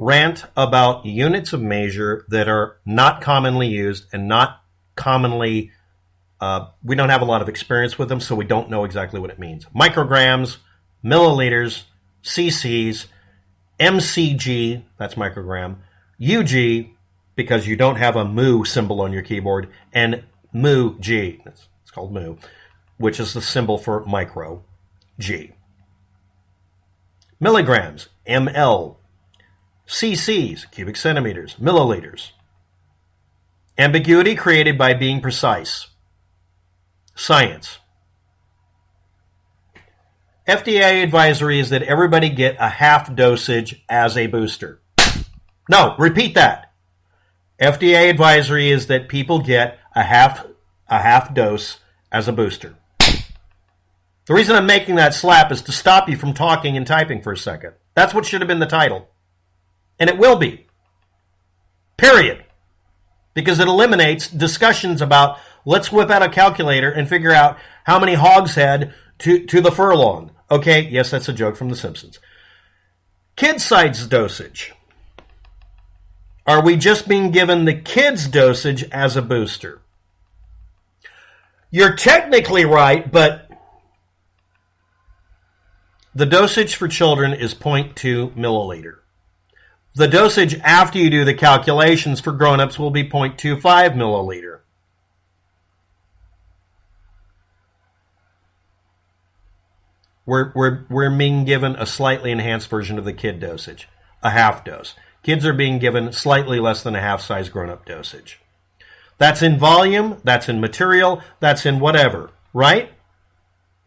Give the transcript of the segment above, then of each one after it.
rant about units of measure that are not commonly used and not commonly, we don't have a lot of experience with them, so we don't know exactly what it means. Micrograms, milliliters, cc's, mcg, that's microgram, ug, because you don't have a mu symbol on your keyboard, and mu-g, it's called mu, which is the symbol for micro, g. Milligrams, ml, cc's, cubic centimeters, milliliters. Ambiguity created by being precise. Science. FDA advisory is that everybody get a half dosage as a booster. No, repeat that. FDA advisory is that people get a half dose as a booster. The reason I'm making that slap is to stop you from talking and typing for a second. That's what should have been the title. And it will be. Period. Because it eliminates discussions about, let's whip out a calculator and figure out how many hogshead to the furlong. Okay, yes, that's a joke from The Simpsons. Kid-sized dosage. Are we just being given the kid's dosage as a booster? You're technically right, but the dosage for children is 0.2 milliliter. The dosage after you do the calculations for grown-ups will be 0.25 milliliter. We're being given a slightly enhanced version of the kid dosage, a half dose. Kids are being given slightly less than a half-size grown-up dosage. That's in volume, that's in material, that's in whatever, right?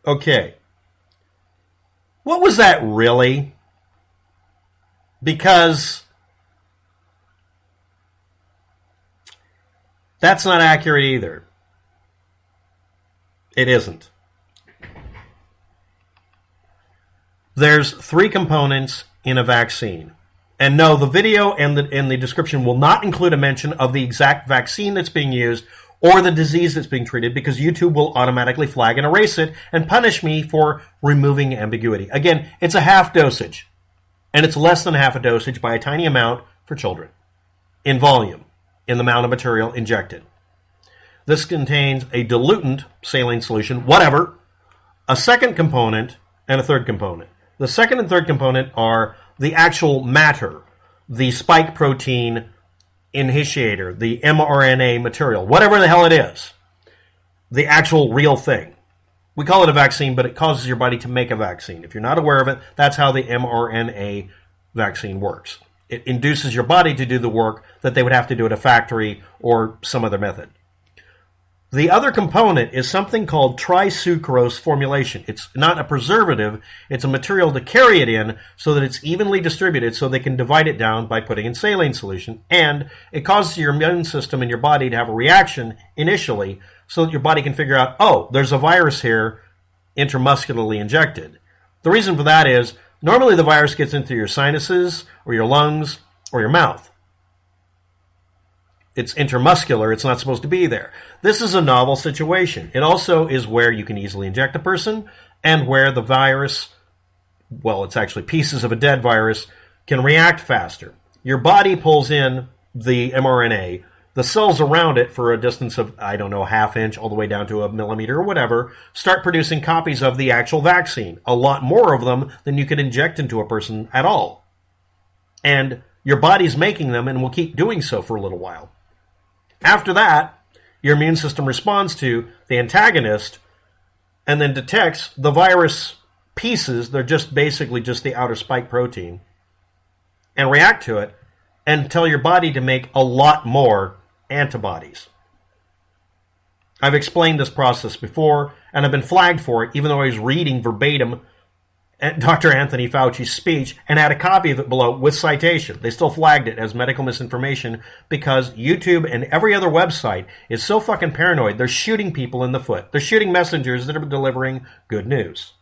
Okay. What was that really? Because that's not accurate either. It isn't. There's 3 components in a vaccine. And no, the video and the description will not include a mention of the exact vaccine that's being used or the disease that's being treated, because YouTube will automatically flag and erase it and punish me for removing ambiguity. Again, it's a half dosage, and it's less than half a dosage by a tiny amount for children in volume, in the amount of material injected. This contains a diluent saline solution, whatever, a second component, and a third component. The second and third component are the actual matter, the spike protein initiator, the mRNA material, whatever the hell it is, the actual real thing. We call it a vaccine, but it causes your body to make a vaccine. If you're not aware of it, that's how the mRNA vaccine works. It induces your body to do the work that they would have to do at a factory or some other method. The other component is something called trisucrose formulation. It's not a preservative. It's a material to carry it in so that it's evenly distributed so they can divide it down by putting in saline solution. And it causes your immune system and your body to have a reaction initially so that your body can figure out, oh, there's a virus here intramuscularly injected. The reason for that is normally the virus gets into your sinuses or your lungs or your mouth. It's intramuscular. It's not supposed to be there. This is a novel situation. It also is where you can easily inject a person and where the virus, well, it's actually pieces of a dead virus, can react faster. Your body pulls in the mRNA. The cells around it, for a distance of, I don't know, a half inch all the way down to a millimeter or whatever, start producing copies of the actual vaccine. A lot more of them than you could inject into a person at all. And your body's making them and will keep doing so for a little while. After that, your immune system responds to the antagonist and then detects the virus pieces, they're just basically just the outer spike protein, and react to it and tell your body to make a lot more antibodies. I've explained this process before, and I've been flagged for it, even though I was reading verbatim Dr. Anthony Fauci's speech and had a copy of it below with citation. They still flagged it as medical misinformation because YouTube and every other website is so fucking paranoid. They're shooting people in the foot. They're shooting messengers that are delivering good news.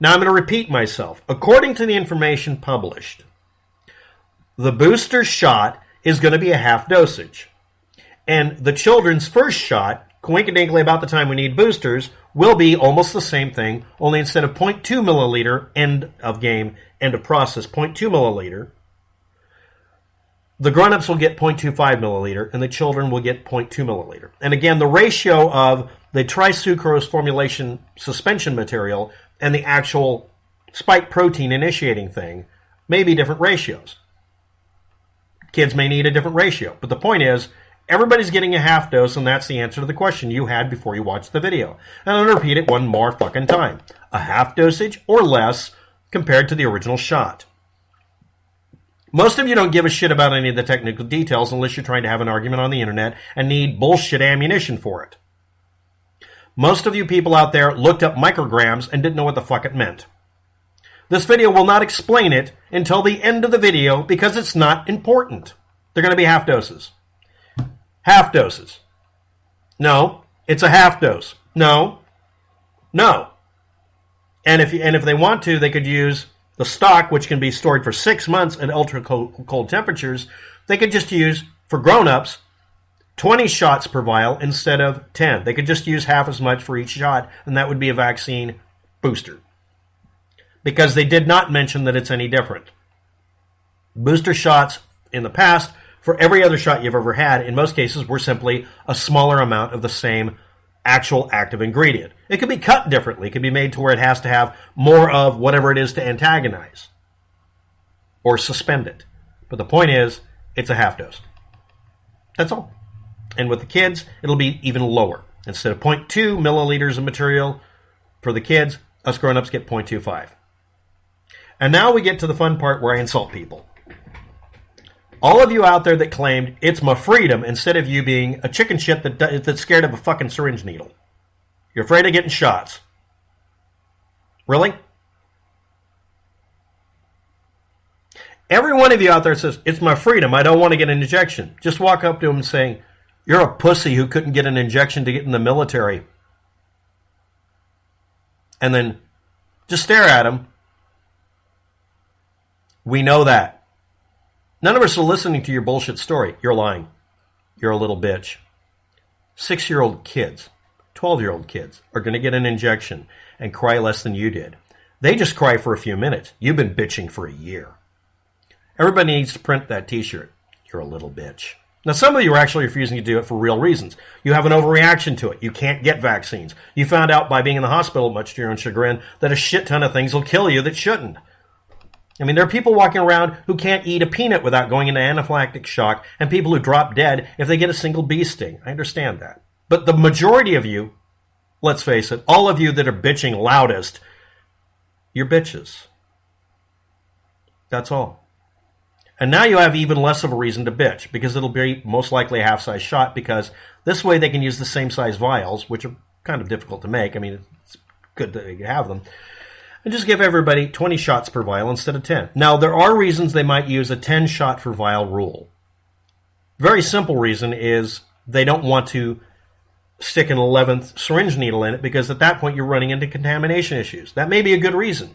Now I'm going to repeat myself. According to the information published, the booster shot is going to be a half dosage. And the children's first shot, coincidentally about the time we need boosters, will be almost the same thing, only instead of 0.2 milliliter, end of game, end of process, 0.2 milliliter, The grown-ups will get 0.25 milliliter, and the children will get 0.2 milliliter. And again, the ratio of the trisucrose formulation suspension material and the actual spike protein initiating thing may be different ratios. Kids may need a different ratio. But the point is, everybody's getting a half dose, and that's the answer to the question you had before you watched the video. And I'm going to repeat it one more fucking time. A half dosage or less compared to the original shot. Most of you don't give a shit about any of the technical details unless you're trying to have an argument on the internet and need bullshit ammunition for it. Most of you people out there looked up micrograms and didn't know what the fuck it meant. This video will not explain it until the end of the video because it's not important. They're going to be half doses. Half doses. No, it's a half dose. No. And if they want to, they could use the stock, which can be stored for 6 months at ultra cold temperatures. They could just use, for grown-ups, 20 shots per vial instead of 10. They could just use half as much for each shot, and that would be a vaccine booster. Because they did not mention that it's any different. Booster shots in the past, for every other shot you've ever had, in most cases, were simply a smaller amount of the same actual active ingredient. It could be cut differently. It could be made to where it has to have more of whatever it is to antagonize or suspend it. But the point is, it's a half dose. That's all. And with the kids, it'll be even lower. Instead of 0.2 milliliters of material for the kids, us grown-ups get 0.25. And now we get to the fun part where I insult people. All of you out there that claimed it's my freedom instead of you being a chicken shit that's scared of a fucking syringe needle. You're afraid of getting shots. Really? Every one of you out there says, it's my freedom, I don't want to get an injection. Just walk up to him and say, you're a pussy who couldn't get an injection to get in the military. And then just stare at him. We know that. None of us are listening to your bullshit story. You're lying. You're a little bitch. 6-year-old kids, 12-year-old kids are going to get an injection and cry less than you did. They just cry for a few minutes. You've been bitching for a year. Everybody needs to print that t-shirt. You're a little bitch. Now, some of you are actually refusing to do it for real reasons. You have an overreaction to it. You can't get vaccines. You found out by being in the hospital, much to your own chagrin, that a shit ton of things will kill you that shouldn't. I mean, there are people walking around who can't eat a peanut without going into anaphylactic shock, and people who drop dead if they get a single bee sting. I understand that. But the majority of you, let's face it, all of you that are bitching loudest, you're bitches. That's all. And now you have even less of a reason to bitch, because it'll be most likely a half-size shot, because this way they can use the same size vials, which are kind of difficult to make. I mean, it's good that you have them. And just give everybody 20 shots per vial instead of 10. Now, there are reasons they might use a 10-shot per vial rule. Very simple reason is they don't want to stick an 11th syringe needle in it, because at that point you're running into contamination issues. That may be a good reason.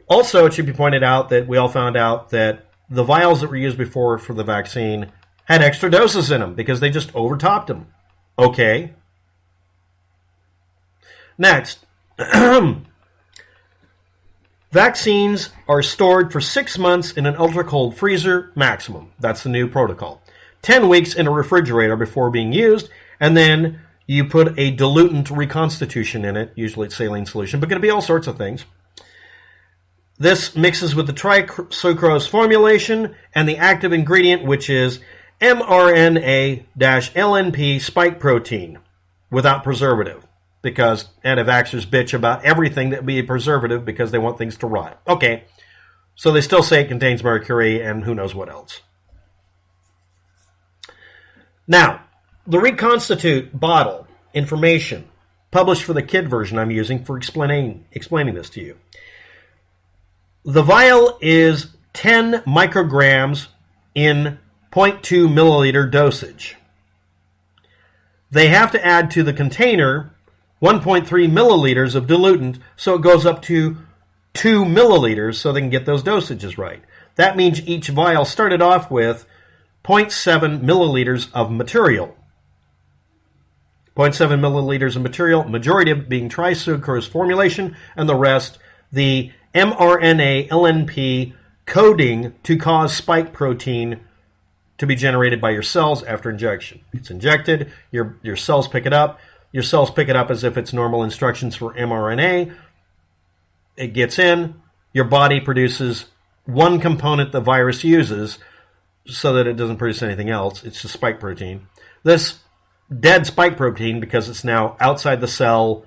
Also, it should be pointed out that we all found out that the vials that were used before for the vaccine had extra doses in them because they just overtopped them. Okay. Next. Vaccines are stored for 6 months in an ultra-cold freezer maximum. That's the new protocol. 10 weeks in a refrigerator before being used, and then you put a diluent reconstitution in it. Usually it's saline solution, but it can be all sorts of things. This mixes with the trisucrose formulation and the active ingredient, which is mRNA-LNP spike protein without preservative. Because anti-vaxxers bitch about everything that be a preservative because they want things to rot. Okay, so they still say it contains mercury and who knows what else. Now, the reconstitute bottle information published for the kid version I'm using for explaining this to you. The vial is 10 micrograms in 0.2 milliliter dosage. They have to add to the container 1.3 milliliters of diluent, so it goes up to 2 milliliters so they can get those dosages right. That means each vial started off with 0.7 milliliters of material. 0.7 milliliters of material, majority of it being trisucrose formulation, and the rest, the mRNA LNP coding to cause spike protein to be generated by your cells after injection. It's injected, your cells pick it up. Your cells pick it up as if it's normal instructions for mRNA. It gets in. Your body produces one component the virus uses so that it doesn't produce anything else. It's the spike protein. This dead spike protein, because it's now outside the cell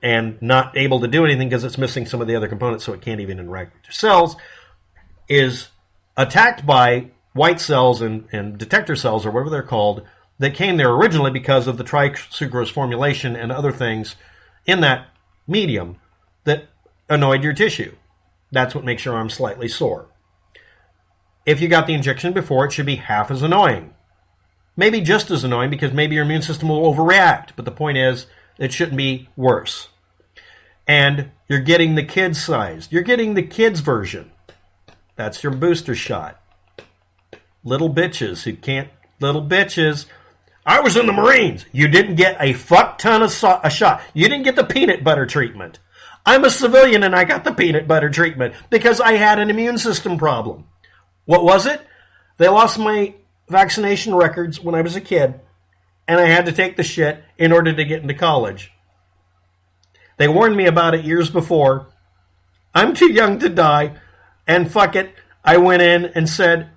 and not able to do anything because it's missing some of the other components, so it can't even interact with your cells, is attacked by white cells and detector cells, or whatever they're called, that came there originally because of the trisucrose formulation and other things in that medium that annoyed your tissue. That's what makes your arm slightly sore. If you got the injection before, it should be half as annoying. Maybe just as annoying, because maybe your immune system will overreact. But the point is, it shouldn't be worse. And you're getting the kids sized. You're getting the kids version. That's your booster shot. Little bitches who can't... Little bitches. I was in the Marines. You didn't get a fuck ton of a shot. You didn't get the peanut butter treatment. I'm a civilian and I got the peanut butter treatment because I had an immune system problem. What was it? They lost my vaccination records when I was a kid, and I had to take the shit in order to get into college. They warned me about it years before. I'm too young to die, and fuck it, I went in and said,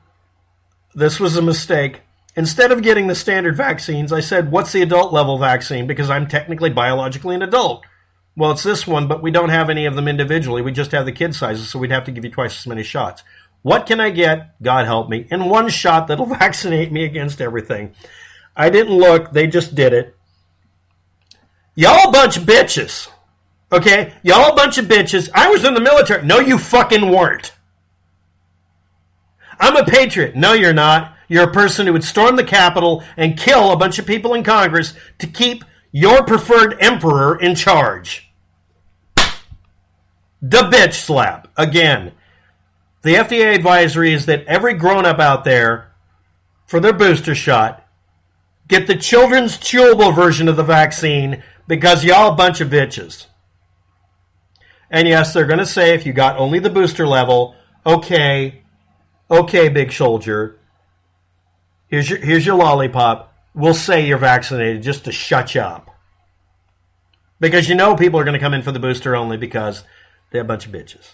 this was a mistake. Instead of getting the standard vaccines, I said, what's the adult level vaccine? Because I'm technically biologically an adult. Well, it's this one, but we don't have any of them individually. We just have the kid sizes, so we'd have to give you twice as many shots. What can I get, God help me, in one shot that'll vaccinate me against everything? I didn't look. They just did it. Y'all a bunch of bitches. Okay? Y'all a bunch of bitches. I was in the military. No, you fucking weren't. I'm a patriot. No, you're not. You're a person who would storm the Capitol and kill a bunch of people in Congress to keep your preferred emperor in charge. The bitch slap. Again. The FDA advisory is that every grown-up out there, for their booster shot, get the children's chewable version of the vaccine because y'all a bunch of bitches. And yes, they're going to say if you got only the booster level, okay, big soldier, here's your lollipop. We'll say you're vaccinated just to shut you up. Because you know people are going to come in for the booster only because they're a bunch of bitches.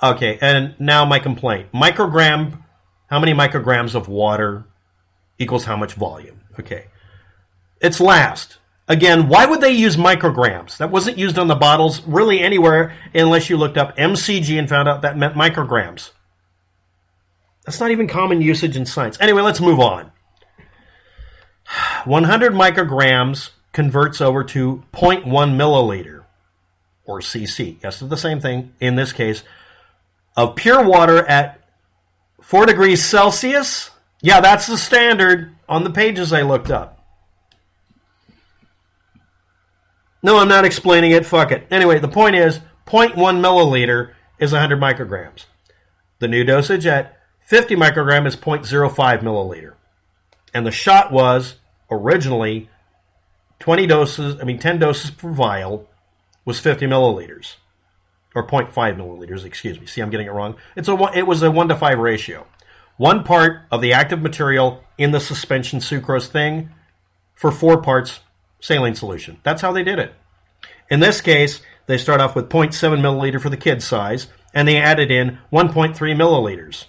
Okay, and now my complaint. Microgram, how many micrograms of water equals how much volume? Okay. It's last. Again, why would they use micrograms? That wasn't used on the bottles really anywhere unless you looked up MCG and found out that meant micrograms. That's not even common usage in science. Anyway, let's move on. 100 micrograms converts over to 0.1 milliliter, or cc. Yes, it's the same thing in this case, of pure water at 4 degrees Celsius. Yeah, that's the standard on the pages I looked up. No, I'm not explaining it. Fuck it. Anyway, the point is 0.1 milliliter is 100 micrograms. The new dosage at 50 microgram is 0.05 milliliter. And the shot was originally 10 doses per vial was 50 milliliters. Or 0.5 milliliters, excuse me. See, I'm getting it wrong. It was a 1 to 5 ratio. 1 part of the active material in the suspension sucrose thing for 4 parts saline solution. That's how they did it. In this case, they start off with 0.7 milliliter for the kid size, and they added in 1.3 milliliters.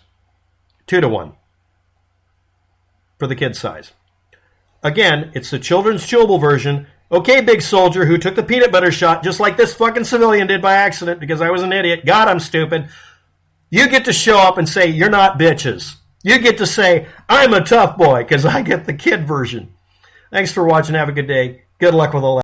2 to 1 for the kid size. Again, it's the children's chewable version. Okay, big soldier who took the peanut butter shot just like this fucking civilian did by accident because I was an idiot. God, I'm stupid. You get to show up and say, you're not bitches. You get to say, I'm a tough boy because I get the kid version. Thanks for watching. Have a good day. Good luck with all that.